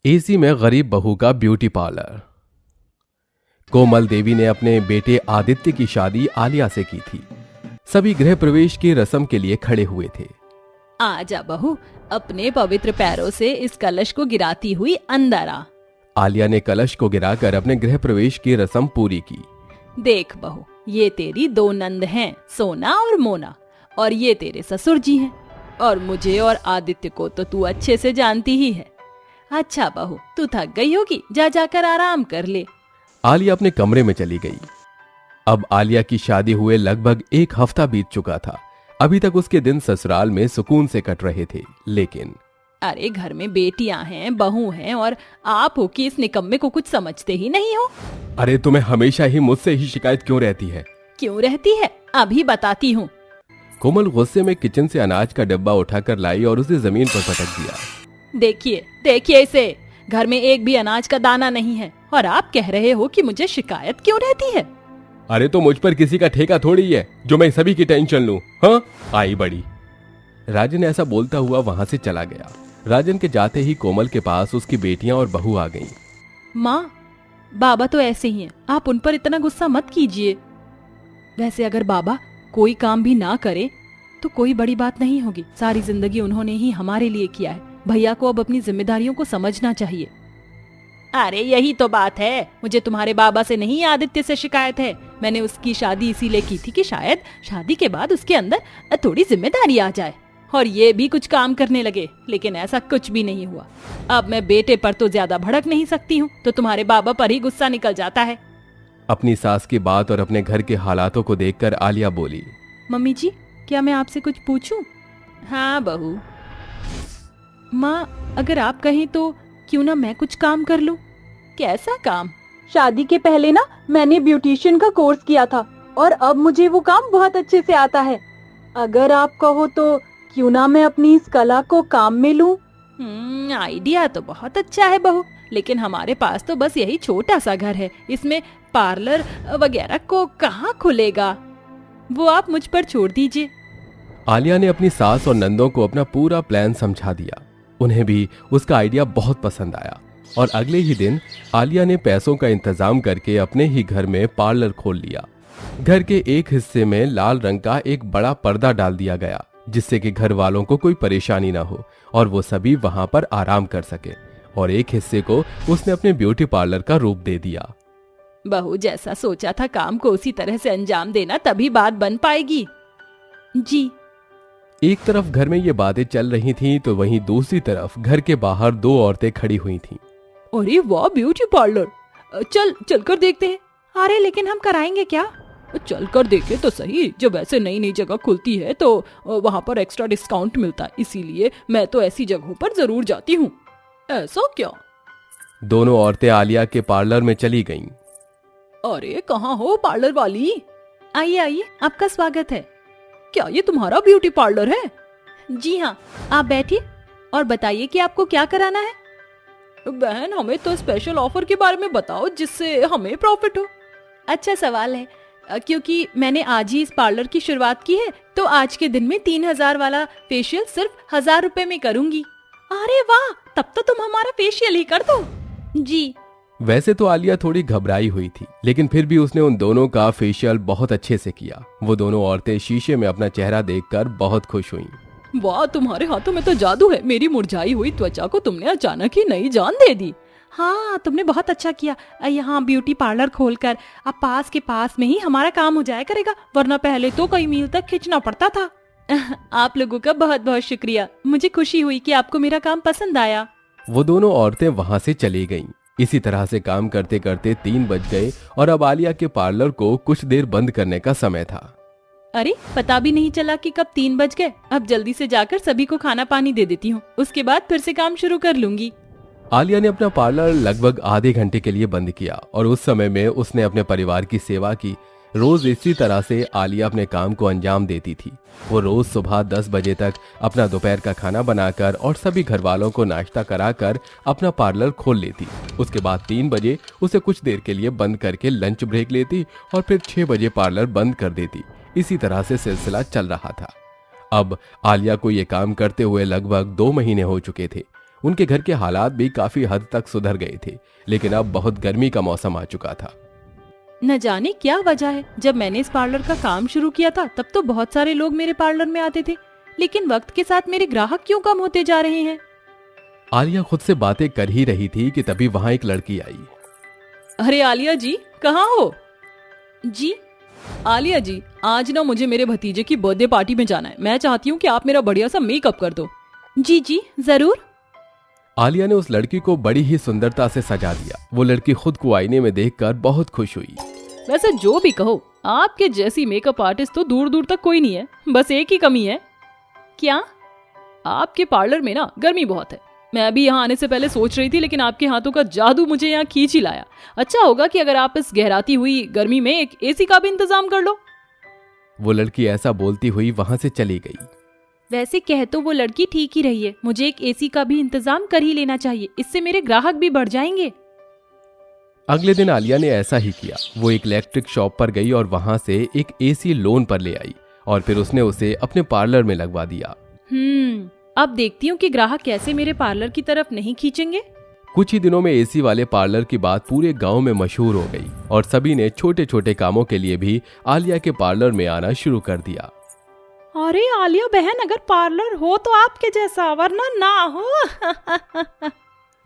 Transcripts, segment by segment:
AC में गरीब बहू का ब्यूटी पार्लर। कोमल देवी ने अपने बेटे आदित्य की शादी आलिया से की थी। सभी गृह प्रवेश की रस्म के लिए खड़े हुए थे। आजा बहू, अपने पवित्र पैरों से इस कलश को गिराती हुई अंदर आ। आलिया ने कलश को गिराकर अपने गृह प्रवेश की रस्म पूरी की। देख बहू, ये तेरी दो नंद हैं, सोना और मोना, और ये तेरे ससुर जी हैं। और मुझे और आदित्य को तो तू अच्छे से जानती ही है। अच्छा बहू, तू थक गई होगी, जा जाकर आराम कर ले। आलिया अपने कमरे में चली गई। अब आलिया की शादी हुए लगभग एक हफ्ता बीत चुका था। अभी तक उसके दिन ससुराल में सुकून से कट रहे थे, लेकिन अरे घर में बेटियां हैं, बहू हैं, और आप हो कि इस निकम्मे को कुछ समझते ही नहीं हो। अरे तुम्हें हमेशा ही मुझसे ही शिकायत क्यों रहती है? क्यों रहती है, अभी बताती हूँ। कोमल गुस्से में किचन से अनाज का डब्बा उठाकर लाई और उसे जमीन पर पटक दिया। देखिए देखिए इसे, घर में एक भी अनाज का दाना नहीं है, और आप कह रहे हो कि मुझे शिकायत क्यों रहती है। अरे तो मुझ पर किसी का ठेका थोड़ी है जो मैं सभी की टेंशन लूं। हाँ, आई बड़ी। राजन ऐसा बोलता हुआ वहां से चला गया। राजन के जाते ही कोमल के पास उसकी बेटियां और बहू आ गईं। माँ, बाबा तो ऐसे ही हैं, आप उन पर इतना गुस्सा मत कीजिए। वैसे अगर बाबा कोई काम भी ना करे तो कोई बड़ी बात नहीं होगी। सारी जिंदगी उन्होंने ही हमारे लिए किया है। भैया को अब अपनी जिम्मेदारियों को समझना चाहिए। अरे यही तो बात है, मुझे तुम्हारे बाबा से नहीं आदित्य से शिकायत है। मैंने उसकी शादी इसीलिए की थी कि शायद शादी के बाद उसके अंदर थोड़ी जिम्मेदारी आ जाए और ये भी कुछ काम करने लगे, लेकिन ऐसा कुछ भी नहीं हुआ। अब मैं बेटे पर तो ज्यादा भड़क नहीं सकती हूँ, तो तुम्हारे बाबा पर ही गुस्सा निकल जाता है। अपनी सास की बात और अपने घर के हालातों को देखकर आलिया बोली, मम्मी जी, क्या मैं आपसे कुछ पूछूं? हाँ बहू। माँ, अगर आप कहें तो क्यों ना मैं कुछ काम कर लूं? कैसा काम? शादी के पहले ना मैंने ब्यूटिशियन का कोर्स किया था और अब मुझे वो काम बहुत अच्छे से आता है। अगर आप कहो तो क्यों ना मैं अपनी इस कला को काम में लूं? आइडिया तो बहुत अच्छा है बहू, लेकिन हमारे पास तो बस यही छोटा सा घर है, इसमें पार्लर वगैरह को कहाँ खुलेगा। वो आप मुझ पर छोड़ दीजिए। आलिया ने अपनी सास और नंदों को अपना पूरा प्लान समझा दिया। उन्हें भी उसका आइडिया बहुत पसंद आया और अगले ही दिन आलिया ने पैसों का इंतजाम करके अपने ही घर में पार्लर खोल लिया। घर के एक हिस्से में लाल रंग का एक बड़ा पर्दा डाल दिया गया, जिससे कि घर वालों को कोई परेशानी ना हो और वो सभी वहां पर आराम कर सके। और एक हिस्से को उसने अपने ब्यूटी पार्लर का रूप दे दिया। बहू, जैसा सोचा था काम को उसी तरह से अंजाम देना, तभी बात बन पाएगी। जी। एक तरफ घर में ये बातें चल रही थीं, तो वहीं दूसरी तरफ घर के बाहर दो औरतें खड़ी हुई थीं। अरे वाह, ब्यूटी पार्लर, चल कर देखते हैं। अरे लेकिन हम कराएंगे क्या? चल कर देखे तो सही। जब ऐसे नई नई जगह खुलती है तो वहाँ पर एक्स्ट्रा डिस्काउंट मिलता है, इसीलिए मैं तो ऐसी जगहों पर जरूर जाती हूँ। ऐसा क्या? दोनों औरतें आलिया के पार्लर में चली गईं। अरे कहाँ हो पार्लर वाली? आइए आइए, आपका स्वागत है। क्या ये तुम्हारा ब्यूटी पार्लर है? जी हाँ, आप बैठिए और बताइए कि आपको क्या कराना है। बहन, हमें तो स्पेशल ऑफर के बारे में बताओ जिससे हमें प्रॉफिट हो। अच्छा सवाल है, क्योंकि मैंने आज ही इस पार्लर की शुरुआत की है, तो आज के दिन में 3000 वाला फेशियल सिर्फ 1000 रुपए में करूंगी। अरे वाह, तब तो तुम हमारा फेशियल ही कर दो। जी। वैसे तो आलिया थोड़ी घबराई हुई थी, लेकिन फिर भी उसने उन दोनों का फेशियल बहुत अच्छे से किया। वो दोनों औरतें शीशे में अपना चेहरा देखकर बहुत खुश हुईं। वाह, तुम्हारे हाथों में तो जादू है। मेरी मुरझाई हुई त्वचा को तुमने अचानक ही नई जान दे दी। हाँ, तुमने बहुत अच्छा किया यहाँ ब्यूटी पार्लर खोलकर। अब पास के पास में ही हमारा काम हो जाया करेगा, वरना पहले तो कई मील तक खींचना पड़ता था। आप लोगों का बहुत बहुत शुक्रिया। मुझे खुशी हुई कि आपको मेरा काम पसंद आया। वो दोनों औरतें वहां से चली गईं। इसी तरह से काम करते करते 3 बज गए और अब आलिया के पार्लर को कुछ देर बंद करने का समय था। अरे पता भी नहीं चला कि कब 3 बज गए। अब जल्दी से जाकर सभी को खाना पानी दे देती हूँ, उसके बाद फिर से काम शुरू कर लूंगी। आलिया ने अपना पार्लर लगभग आधे घंटे के लिए बंद किया और उस समय में उसने अपने परिवार की सेवा की। रोज इसी तरह से आलिया अपने काम को अंजाम देती थी। वो रोज सुबह 10 बजे तक अपना दोपहर का खाना बनाकर और सभी घर वालों को नाश्ता कराकर अपना पार्लर खोल लेती। उसके बाद 3 बजे उसे कुछ देर के लिए बंद करके लंच ब्रेक लेती और फिर 6 बजे पार्लर बंद कर देती। इसी तरह से सिलसिला चल रहा था। अब आलिया को ये काम करते हुए लगभग 2 महीने हो चुके थे। उनके घर के हालात भी काफी हद तक सुधर गए थे, लेकिन अब बहुत गर्मी का मौसम आ चुका था। न जाने क्या वजह है, जब मैंने इस पार्लर का काम शुरू किया था तब तो बहुत सारे लोग मेरे पार्लर में आते थे, लेकिन वक्त के साथ मेरे ग्राहक क्यों कम होते जा रहे हैं। आलिया खुद से बातें कर ही रही थी कि तभी वहां एक लड़की आई। अरे आलिया जी, कहाँ हो? जी आलिया जी, आज ना मुझे मेरे भतीजे की बर्थडे पार्टी में जाना है। मैं चाहती हूँ कि आप मेरा बढ़िया सा मेकअप कर दो। जी जी जरूर। आलिया ने उस लड़की को बड़ी ही सुंदरता से सजा दिया। वो लड़की खुद को आईने में देखकर बहुत खुश हुई। वैसे जो भी कहो, आपके जैसी मेकअप आर्टिस्ट तो दूर दूर तक कोई नहीं है। बस एक ही कमी है। क्या? आपके पार्लर में ना गर्मी बहुत है। मैं अभी यहाँ आने से पहले सोच रही थी, लेकिन आपके हाथों का जादू मुझे यहाँ खींच ही लाया। अच्छा होगा कि अगर आप इस गहराती हुई गर्मी में एक एसी का भी इंतजाम कर लो। वो लड़की ऐसा बोलती हुई वहां से चली गई। वैसे कह तो वो लड़की ठीक ही रही है, मुझे एक एसी का भी इंतजाम कर ही लेना चाहिए, इससे मेरे ग्राहक भी बढ़ जाएंगे। अगले दिन आलिया ने ऐसा ही किया। वो एक इलेक्ट्रिक शॉप पर गई और वहां से एक एसी लोन पर ले आई और फिर उसने उसे अपने पार्लर में लगवा दिया। अब देखती हूँ कि ग्राहक कैसे मेरे पार्लर की तरफ नहीं खींचेंगे। कुछ ही दिनों में एसी वाले पार्लर की बात पूरे गांव में मशहूर हो गई और सभी ने छोटे छोटे कामों के लिए भी आलिया के पार्लर में आना शुरू कर दिया। अरे आलिया बहन, अगर पार्लर हो तो आपके जैसा, वरना ना हो।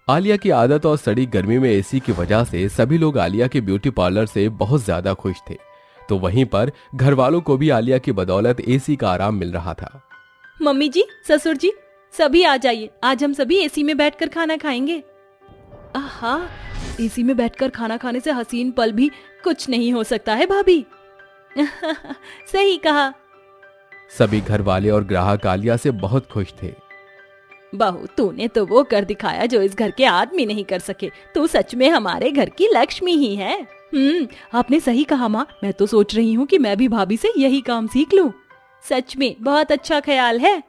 आलिया की आदत और सड़ी गर्मी में एसी की वजह से सभी लोग आलिया के ब्यूटी पार्लर से बहुत ज्यादा खुश थे। तो वहीं पर घर वालों को भी आलिया की बदौलत एसी का आराम मिल रहा था। मम्मी जी, ससुर जी, सभी आ जाइए। आज हम सभी एसी में बैठकर खाना खाएंगे। आहा, एसी में बैठकर खाना खाने से हसीन पल भी कुछ नहीं हो सकता है भाभी। सही कहा। सभी घर वाले और ग्राहक आलिया से बहुत खुश थे। बहू, तूने तो वो कर दिखाया जो इस घर के आदमी नहीं कर सके। तू सच में हमारे घर की लक्ष्मी ही है। आपने सही कहा माँ। मैं तो सोच रही हूँ कि मैं भी भाभी से यही काम सीख लूँ। सच में बहुत अच्छा ख्याल है।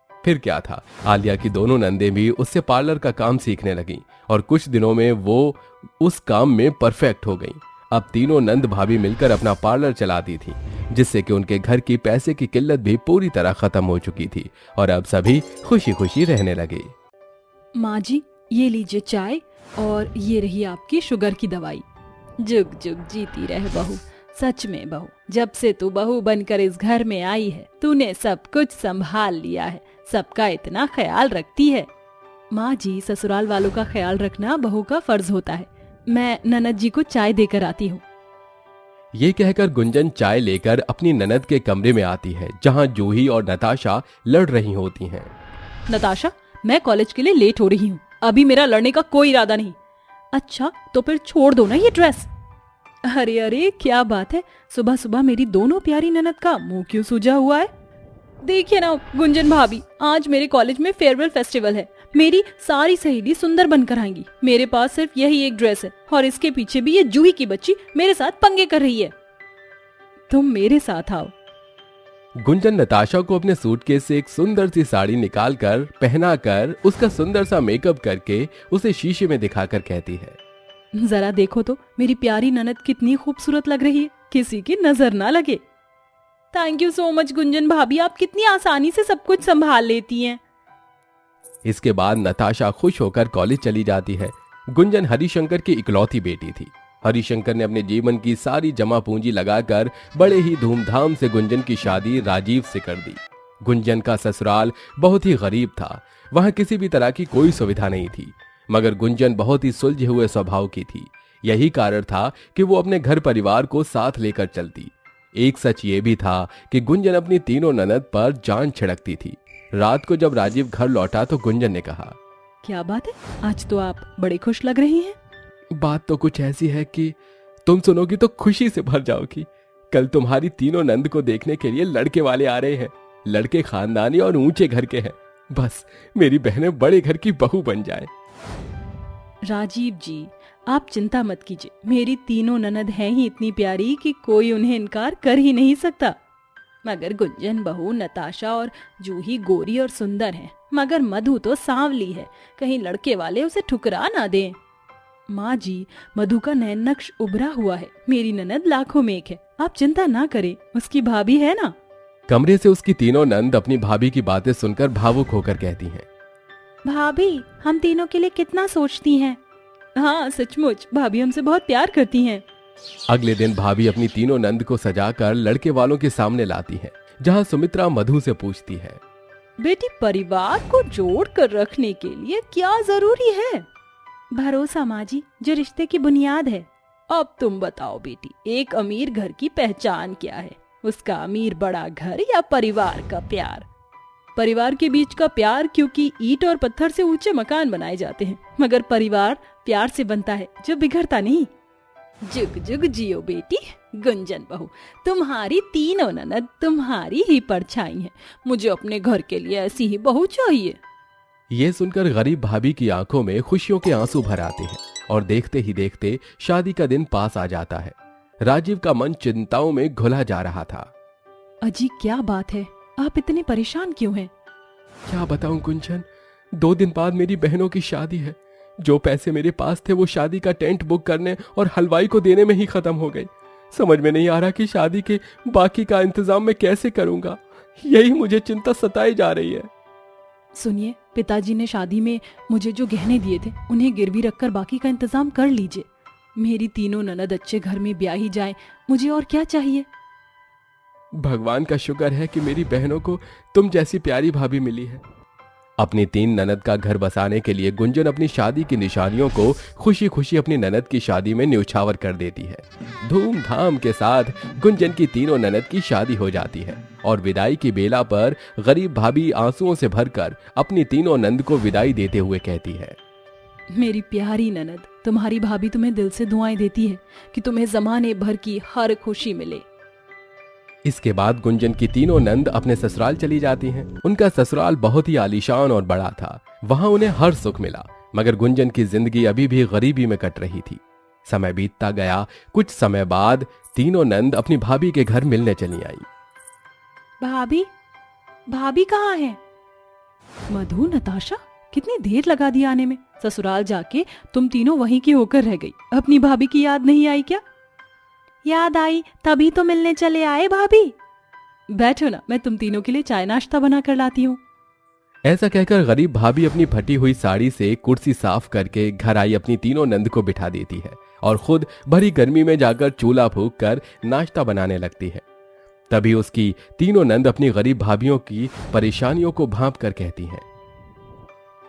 फिर क्या था, आलिया की दोनों नंदें भी उससे पार्लर का काम सीखने लगीं और कुछ दिनों में वो उस काम में परफेक्ट हो गईं। अब तीनों नंद भाभी मिलकर अपना पार्लर चलाती थी, जिससे कि उनके घर की पैसे की किल्लत भी पूरी तरह खत्म हो चुकी थी और अब सभी खुशी खुशी रहने लगे। माँ जी, ये लीजिए चाय और ये रही आपकी शुगर की दवाई। जुग जुग जीती रहे बहू। सच में बहू, जब से तू बहू बनकर इस घर में आई है, तूने सब कुछ संभाल लिया है। सबका इतना ख्याल रखती है। माँ जी, ससुराल वालों का ख्याल रखना बहू का फर्ज होता है। मैं ननद जी को चाय देकर आती हूँ। ये कहकर गुंजन चाय लेकर अपनी ननद के कमरे में आती है, जहाँ जूही और नताशा लड़ रही होती हैं। नताशा, मैं कॉलेज के लिए लेट हो रही हूँ। अभी मेरा लड़ने का कोई इरादा नहीं। अच्छा, तो फिर छोड़ दो ना ये ड्रेस। अरे अरे, क्या बात है, सुबह सुबह मेरी दोनों प्यारी ननद का मुंह क्यों सूजा हुआ है। देखिए ना गुंजन भाभी, आज मेरे कॉलेज में फेयरवेल फेस्टिवल है। मेरी सारी सहेली सुंदर बनकर आएंगी। मेरे पास सिर्फ यही एक ड्रेस है और इसके पीछे भी ये जूही की बच्ची मेरे साथ पंगे कर रही है। तुम मेरे साथ आओ। गुंजन नताशा को अपने सूटकेस से एक सुंदर सी साड़ी निकालकर पहनाकर उसका सुंदर सा मेकअप करके उसे शीशे में दिखाकर कहती है, जरा देखो तो मेरी प्यारी ननद कितनी खूबसूरत लग रही है, किसी की नजर ना लगे। Thank you so much Gunjan भाभी, आप कितनी आसानी से सब कुछ संभाल लेती हैं। इसके बाद नताशा खुश होकर कॉलेज चली जाती है। गुंजन हरिशंकर की इकलौती बेटी थी। हरिशंकर ने अपने जीवन की सारी जमा पूंजी लगाकर बड़े ही धूमधाम से गुंजन की शादी राजीव से कर दी। गुंजन का ससुराल बहुत ही गरीब था। वहां किसी भी तरह की कोई सुविधा नहीं थी, मगर गुंजन बहुत ही सुलझे हुए स्वभाव की थी। यही कारण था कि वो अपने घर परिवार को साथ लेकर चलती। एक सच ये भी था कि गुंजन अपनी तीनों ननद पर जान छिड़कती थी। रात को जब राजीव घर लौटा तो गुंजन ने कहा, क्या बात है, आज तो आप बड़े खुश लग रही हैं। बात तो कुछ ऐसी है कि तुम सुनोगी तो खुशी से भर जाओगी। कल तुम्हारी तीनों नंद को देखने के लिए लड़के वाले आ रहे हैं। लड़के खानदानी और ऊंचे घर के हैं। बस मेरी बहनें बड़े घर की बहू बन जाएं। राजीव जी, आप चिंता मत कीजिए। मेरी तीनों ननद हैं ही इतनी प्यारी कि कोई उन्हें इनकार कर ही नहीं सकता। मगर गुंजन बहू, नताशा और जूही गोरी और सुंदर हैं, मगर मधु तो सांवली है। कहीं लड़के वाले उसे ठुकरा ना दें। माँ जी, मधु का नैन नक्श उभरा हुआ है। मेरी ननद लाखों में एक है, आप चिंता ना करें, उसकी भाभी है ना। कमरे से उसकी तीनों नंद अपनी भाभी की बातें सुनकर भावुक होकर कहती हैं, भाभी, हम तीनों के लिए कितना सोचती हैं। हाँ सचमुच, भाभी हमसे बहुत प्यार करती हैं। अगले दिन भाभी अपनी तीनों नंद को सजाकर लड़के वालों के सामने लाती हैं, जहां सुमित्रा मधु से पूछती है, बेटी, परिवार को जोड़ कर रखने के लिए क्या जरूरी है? भरोसा माँ जी, जो रिश्ते की बुनियाद है। अब तुम बताओ बेटी, एक अमीर घर की पहचान क्या है? उसका अमीर बड़ा घर या परिवार का प्यार? परिवार के बीच का प्यार, क्योंकि ईंट और पत्थर से ऊंचे मकान बनाए जाते हैं, मगर परिवार प्यार से बनता है जो बिगड़ता नहीं। जुग जुग जियो बेटी। गुंजन बहू, तुम्हारी तीनों ननद तुम्हारी ही परछाई हैं। मुझे अपने घर के लिए ऐसी ही बहू चाहिए। ये सुनकर गरीब भाभी की आंखों में खुशियों के आंसू भर आते हैं और देखते ही देखते शादी का दिन पास आ जाता है। राजीव का मन चिंताओं में घुला जा रहा था। अजी, क्या बात है, आप इतने परेशान क्यों हैं? क्या बताऊं गुंजन, 2 दिन बाद मेरी बहनों की शादी है। जो पैसे मेरे पास थे वो शादी का टेंट बुक करने और हलवाई को देने में ही खत्म हो गए। समझ में नहीं आ रहा कि शादी के बाकी का इंतजाम मैं कैसे करूंगा। यही मुझे चिंता सताई जा रही है। सुनिए, पिताजी ने शादी में मुझे जो गहने दिए थे उन्हें गिरवी रखकर बाकी का इंतजाम कर लीजिए। मेरी तीनों ननद अच्छे घर में ब्याही जाएं, मुझे और क्या चाहिए। भगवान का शुक्र है कि मेरी बहनों को तुम जैसी प्यारी भाभी मिली है। अपनी 3 ननद का घर बसाने के लिए गुंजन अपनी शादी की निशानियों को खुशी खुशी अपनी ननद की शादी में न्यौछावर कर देती है। धूमधाम के साथ गुंजन की तीनों ननद की शादी हो जाती है और विदाई की बेला पर गरीब भाभी आंसुओं से भरकर अपनी तीनों नंद को विदाई देते हुए कहती है, मेरी प्यारी ननद, तुम्हारी भाभी तुम्हें दिल से दुआएं देती है कि तुम्हें जमाने भर की हर खुशी मिले। इसके बाद गुंजन की तीनों नंद अपने ससुराल चली जाती हैं। उनका ससुराल बहुत ही आलीशान और बड़ा था। वहां उन्हें हर सुख मिला, मगर गुंजन की जिंदगी अभी भी गरीबी में कट रही थी। समय बीतता गया। कुछ समय बाद तीनों नंद अपनी भाभी के घर मिलने चली आई। भाभी, भाभी कहाँ है? मधु, नताशा, कितनी देर लगा दी आने में। ससुराल जाके तुम तीनों वहीं की होकर रह गई। अपनी भाभी की याद नहीं आई क्या? याद आई, तभी तो मिलने चले आए। भाभी बैठो ना, मैं तुम तीनों के लिए चाय नाश्ता बना कर लाती हूँ। ऐसा कहकर गरीब भाभी अपनी फटी हुई साड़ी से कुर्सी साफ करके घर आई अपनी तीनों नंद को बिठा देती है और खुद भरी गर्मी में जाकर चूल्हा फूंक कर नाश्ता बनाने लगती है। तभी उसकी तीनों नंद अपनी गरीब भाभियों की परेशानियों को भांप कर कहती हैं,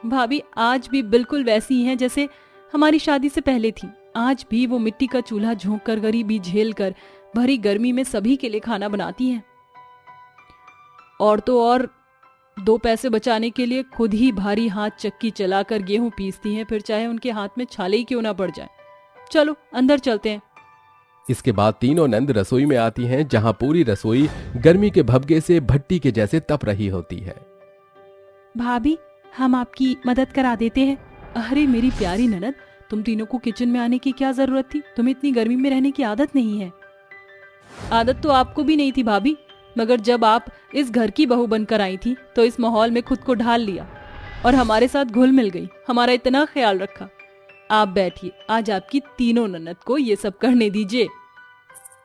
भाभी आज भी बिल्कुल वैसी हैं जैसे हमारी शादी से पहले थी। आज भी वो मिट्टी का चूल्हा झोंक कर, गरीबी झेल कर, भरी गर्मी में सभी के लिए खाना बनाती हैं। और तो और 2 पैसे बचाने के लिए खुद ही भारी हाथ चक्की चलाकर गेहूं पीसती हैं, फिर चाहे उनके हाथ में छाले ही क्यों ना पड़ जाए। चलो अंदर चलते हैं। इसके बाद तीनों नंद रसोई में आती हैं, जहां पूरी रसोई गर्मी के भभगे से भट्टी के जैसे तप रही होती है। भाभी, हम आपकी मदद करा देते हैं। अरे मेरी प्यारी ननद, तुम तीनों को किचन में आने की क्या जरूरत थी? तुम्हें इतनी गर्मी में रहने की आदत नहीं है। आदत तो आपको भी नहीं थी भाभी, मगर जब आप इस घर की बहू बनकर आई थी तो इस माहौल में खुद को ढाल लिया और हमारे साथ घुल मिल गई। हमारा इतना ख्याल रखा। आप बैठिए, आज आपकी तीनों ननद को ये सब करने दीजिए।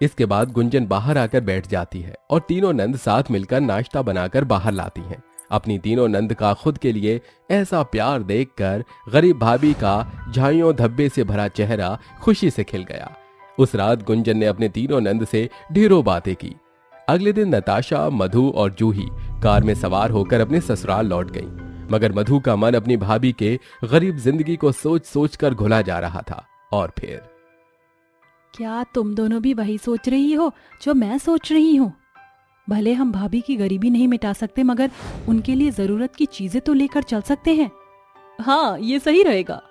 इसके बाद गुंजन बाहर आकर बैठ जाती है और तीनों नंद साथ मिलकर नाश्ता बनाकर बाहर लाती हैं। अपनी तीनों नंद का खुद के लिए ऐसा प्यार देखकर गरीब भाभी का झाइयों धब्बे से भरा चेहरा खुशी से खिल गया। उस रात गुंजन ने अपने तीनों नंद से ढेरों बातें की। अगले दिन नताशा, मधु और जूही कार में सवार होकर अपने ससुराल लौट गईं। मगर मधु का मन अपनी भाभी के गरीब जिंदगी को सोच सोच कर घुला जा रहा था। और फिर, क्या तुम दोनों भी वही सोच रही हो जो मैं सोच रही हूँ? भले हम भाभी की गरीबी नहीं मिटा सकते, मगर उनके लिए जरूरत की चीजें तो लेकर चल सकते हैं। हाँ, ये सही रहेगा।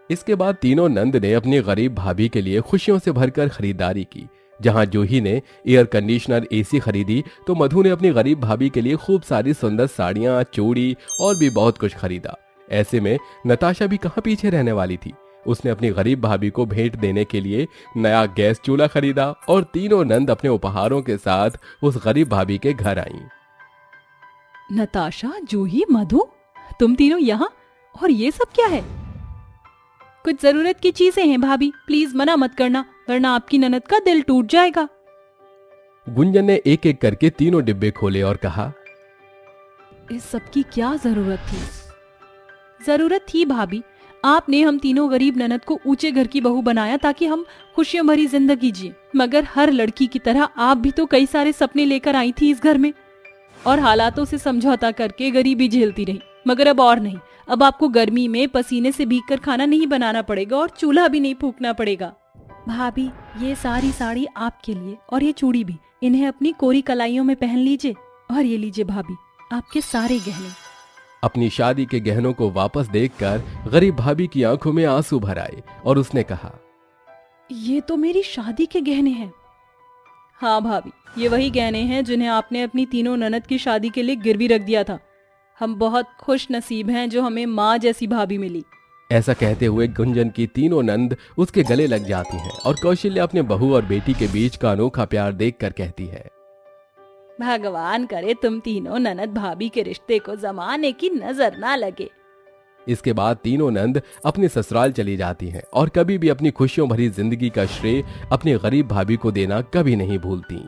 इसके बाद तीनों नंद ने अपनी गरीब भाभी के लिए खुशियों से भरकर खरीदारी की। जहां जूही ने एयर कंडीशनर, एसी खरीदी, तो मधु ने अपनी गरीब भाभी के लिए खूब सारी सुंदर साड़ियां, चूड़ी और भी बहुत कुछ खरीदा। ऐसे में नताशा भी कहां पीछे रहने वाली थी। उसने अपनी गरीब भाभी को भेंट देने के लिए नया गैस चूल्हा खरीदा और तीनों नंद अपने उपहारों के साथ उस गरीब भाभी के घर आईं। नताशा, जूही, मधु, तुम तीनों यहाँ? और ये सब क्या है? कुछ जरूरत की चीजें हैं भाभी, प्लीज मना मत करना, वरना आपकी ननद का दिल टूट जाएगा। गुंजन ने एक एक करके तीनों डिब्बे खोले और कहा, इस सब की क्या जरूरत थी? जरूरत थी भाभी, आपने हम तीनों गरीब ननद को ऊंचे घर की बहू बनाया ताकि हम खुशियों भरी जिंदगी जिए। मगर हर लड़की की तरह आप भी तो कई सारे सपने लेकर आई थी इस घर में और हालातों से समझौता करके गरीबी झेलती रही। मगर अब और नहीं, अब आपको गर्मी में पसीने से भीग कर खाना नहीं बनाना पड़ेगा और चूल्हा भी नहीं फूंकना पड़ेगा। भाभी, ये सारी साड़ी आपके लिए और ये चूड़ी भी, इन्हें अपनी कोरी कलाइयों में पहन लीजिए। और ये लीजिए भाभी, आपके सारे गहने। अपनी शादी के गहनों को वापस देखकर गरीब भाभी की आंखों में आंसू भर आए और उसने कहा, ये तो मेरी शादी के गहने हैं। हाँ भाभी, ये वही गहने हैं जिन्हें आपने अपनी तीनों ननद की शादी के लिए गिरवी रख दिया था। हम बहुत खुश नसीब हैं जो हमें माँ जैसी भाभी मिली। ऐसा कहते हुए गुंजन की तीनों नंद उसके गले लग जाती हैं और कौशल्या अपने बहू और बेटी के बीच का अनोखा प्यार देखकर कहती है, भगवान करे तुम तीनों ननद भाभी के रिश्ते को जमाने की नजर ना लगे। इसके बाद तीनों नंद अपने ससुराल चली जाती हैं और कभी भी अपनी खुशियों भरी जिंदगी का श्रेय अपनी गरीब भाभी को देना कभी नहीं भूलती।